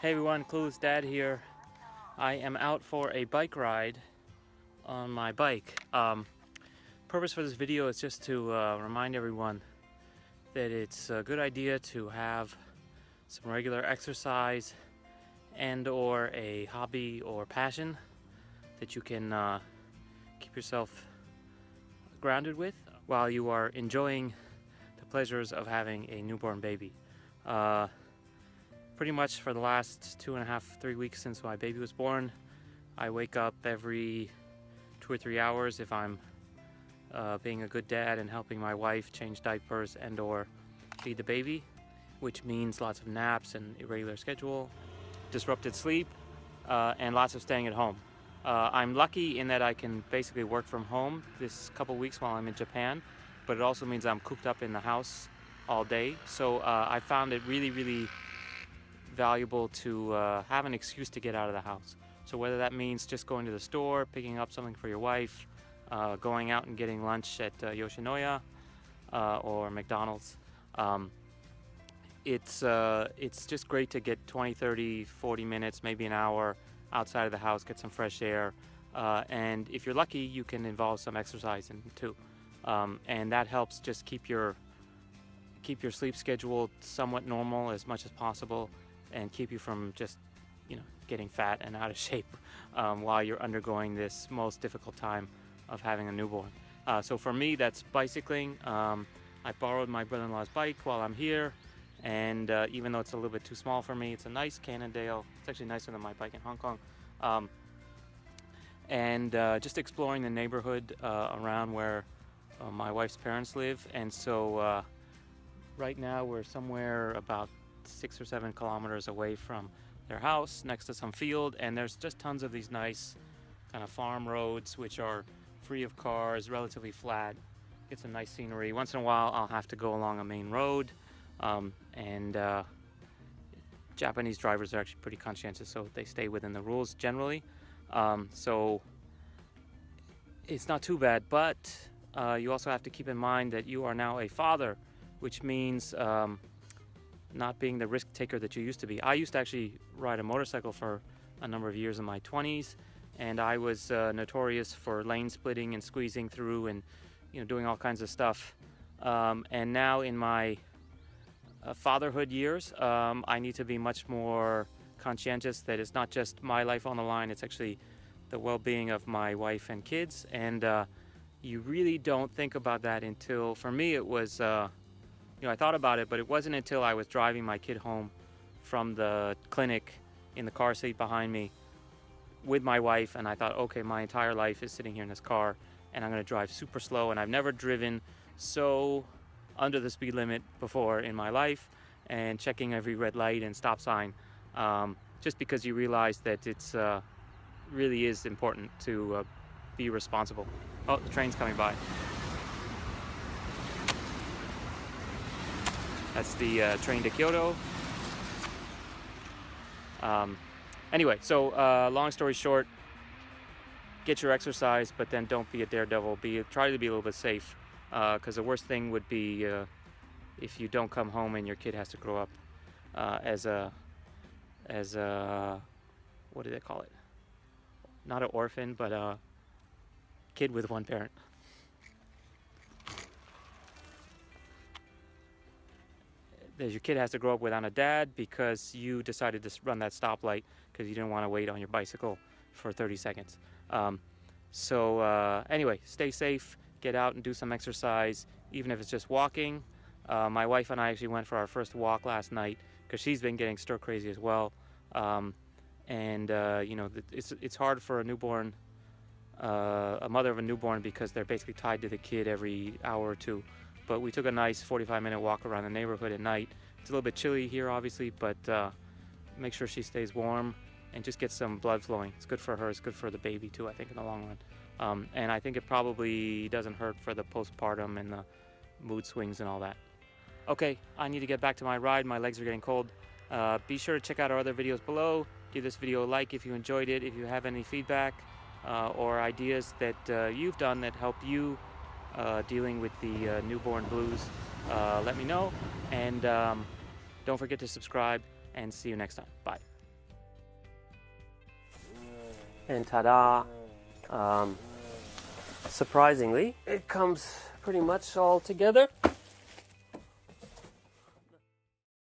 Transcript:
Hey everyone, Clueless Dad here. I am out for a bike ride on my bike. Purpose for this video is just to remind everyone that it's a good idea to have some regular exercise and or a hobby or passion that you can keep yourself grounded with while you are enjoying the pleasures of having a newborn baby. Pretty much for the last 2.5, 3 weeks since my baby was born, I wake up every 2 or 3 hours if I'm being a good dad and helping my wife change diapers and or feed the baby, which means lots of naps and irregular schedule, disrupted sleep, and lots of staying at home. I'm lucky in that I can basically work from home this couple weeks while I'm in Japan, but it also means I'm cooped up in the house all day. So I found it really valuable to have an excuse to get out of the house. So whether that means just going to the store, picking up something for your wife, going out and getting lunch at Yoshinoya or McDonald's, it's just great to get 20, 30, 40 minutes, maybe an hour outside of the house, get some fresh air, and if you're lucky, you can involve some exercise in too, and that helps just keep your sleep schedule somewhat normal as much as possible, and keep you from just, getting fat and out of shape while you're undergoing this most difficult time of having a newborn. So for me, that's bicycling. I borrowed my brother-in-law's bike while I'm here, and even though it's a little bit too small for me, it's a nice Cannondale. It's actually nicer than my bike in Hong Kong. And just exploring the neighborhood around where my wife's parents live. And so right now we're somewhere about 6 or 7 kilometers away from their house, next to some field, and there's just tons of these nice kind of farm roads which are free of cars, relatively flat. Get some nice scenery. Once in a while I'll have to go along a main road, and Japanese drivers are actually pretty conscientious, so they stay within the rules generally. So it's not too bad, but you also have to keep in mind that you are now a father, which means not being the risk taker that you used to be. I used to actually ride a motorcycle for a number of years in my 20s, and I was notorious for lane splitting and squeezing through and doing all kinds of stuff. And now in my fatherhood years, I need to be much more conscientious that it's not just my life on the line, it's actually the well-being of my wife and kids. And you really don't think about that until, for me, it was I thought about it, but it wasn't until I was driving my kid home from the clinic in the car seat behind me with my wife, and I thought, okay, my entire life is sitting here in this car and I'm going to drive super slow, and I've never driven so under the speed limit before in my life, and checking every red light and stop sign, just because you realize that it's really is important to be responsible. Oh, the train's coming by. That's the train to Kyoto. Anyway, so long story short, get your exercise, but then don't be a daredevil. Try to be a little bit safe, because the worst thing would be if you don't come home and your kid has to grow up as a what do they call it? Not an orphan, but a kid with one parent. Your kid has to grow up without a dad because you decided to run that stoplight because you didn't want to wait on your bicycle for 30 seconds. Anyway, stay safe, get out and do some exercise, even if it's just walking. My wife and I actually went for our first walk last night because she's been getting stir crazy as well. It's hard for a newborn, a mother of a newborn, because they're basically tied to the kid every hour or two. But we took a nice 45-minute walk around the neighborhood at night. It's a little bit chilly here, obviously, but make sure she stays warm and just get some blood flowing. It's good for her. It's good for the baby, too, I think, in the long run. And I think it probably doesn't hurt for the postpartum and the mood swings and all that. Okay, I need to get back to my ride. My legs are getting cold. Be sure to check out our other videos below. Give this video a like if you enjoyed it. If you have any feedback or ideas that you've done that help you dealing with the newborn blues, let me know, and don't forget to subscribe, and see you next time. Bye. And ta-da! Surprisingly, it comes pretty much all together.